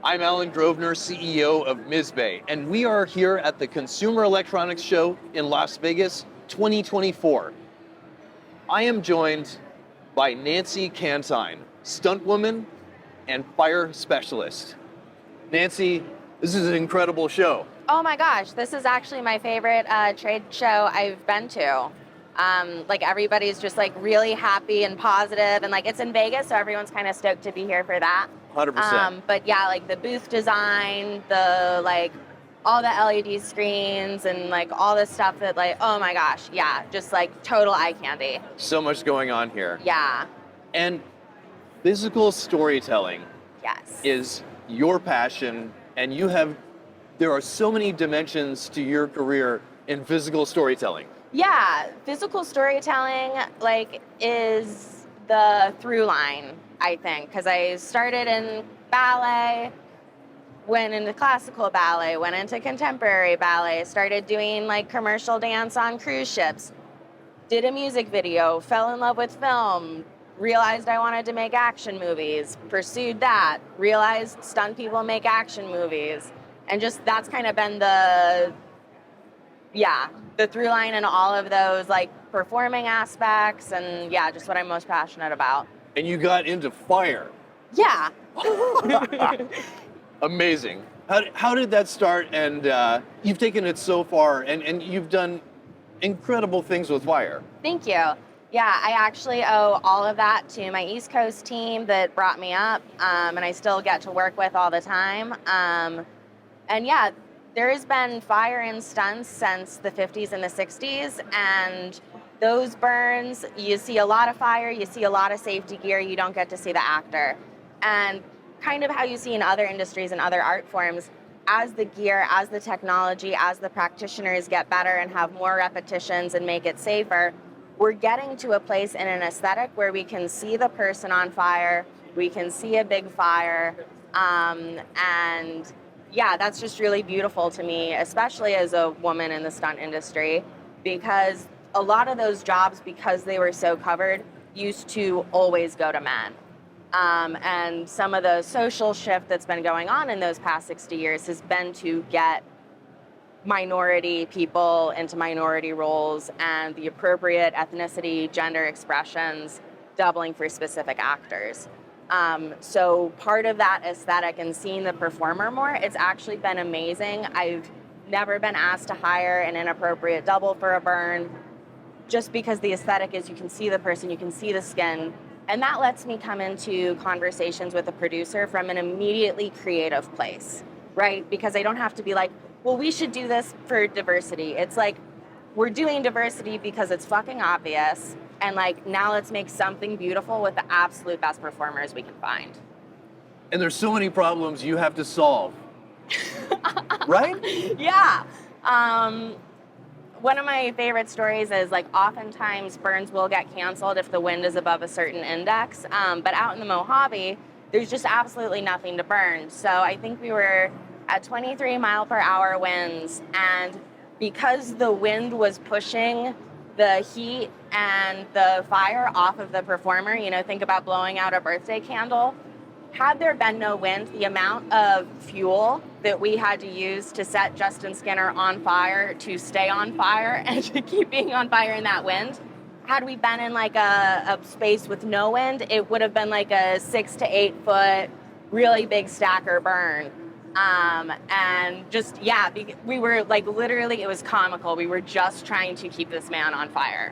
I'm Alan Grosvenor, CEO of Mizbay, and we are here at the Consumer Electronics Show in Las Vegas 2024. I am joined by Nancy Cantine, stuntwoman and fire specialist. Nancy, this is an incredible show. Oh my gosh, this is actually my favorite trade show I've been to. Everybody's just really happy and positive, and it's in Vegas, so everyone's kind of stoked to be here for that. 100%. But yeah, the booth design, the all the LED screens, and all this stuff that oh my gosh, yeah, just total eye candy. So much going on here. Yeah. And physical storytelling Yes. is your passion, and there are so many dimensions to your career in physical storytelling. Yeah, physical storytelling is the through line, I think, because I started in ballet, went into classical ballet, went into contemporary ballet, started doing commercial dance on cruise ships, did a music video, fell in love with film, realized I wanted to make action movies, pursued that, realized stunt people make action movies, and just that's kind of been the through line in all of those performing aspects, and yeah, just what I'm most passionate about. And you got into fire. Yeah. Amazing. How did that start? And you've taken it so far, and you've done incredible things with fire. Thank you. Yeah, I actually owe all of that to my East Coast team that brought me up, and I still get to work with all the time. And yeah, there has been fire in stunts since the 50s and the 60s, and those burns, you see a lot of fire, you see a lot of safety gear, you don't get to see the actor. And kind of how you see in other industries and other art forms, as the gear, as the technology, as the practitioners get better and have more repetitions and make it safer, we're getting to a place in an aesthetic where we can see the person on fire, we can see a big fire, and yeah, that's just really beautiful to me, especially as a woman in the stunt industry, because a lot of those jobs, because they were so covered, used to always go to men. And some of the social shift that's been going on in those past 60 years has been to get minority people into minority roles and the appropriate ethnicity, gender expressions, doubling for specific actors. So part of that aesthetic and seeing the performer more, it's actually been amazing. I've never been asked to hire an inappropriate double for a burn, just because the aesthetic is you can see the person, you can see the skin, and that lets me come into conversations with a producer from an immediately creative place, right? Because I don't have to be well, we should do this for diversity. It's we're doing diversity because it's fucking obvious, and now let's make something beautiful with the absolute best performers we can find. And there's so many problems you have to solve. Right? Yeah. One of my favorite stories is oftentimes burns will get canceled if the wind is above a certain index, but out in the Mojave, there's just absolutely nothing to burn. So I think we were at 23 mile per hour winds, and because the wind was pushing the heat and the fire off of the performer, think about blowing out a birthday candle. Had there been no wind, the amount of fuel that we had to use to set Justin Skinner on fire, to stay on fire, and to keep being on fire in that wind, had we been in a space with no wind, it would have been a 6 to 8 foot, really big stacker burn. And just, yeah, we were literally, it was comical. We were just trying to keep this man on fire.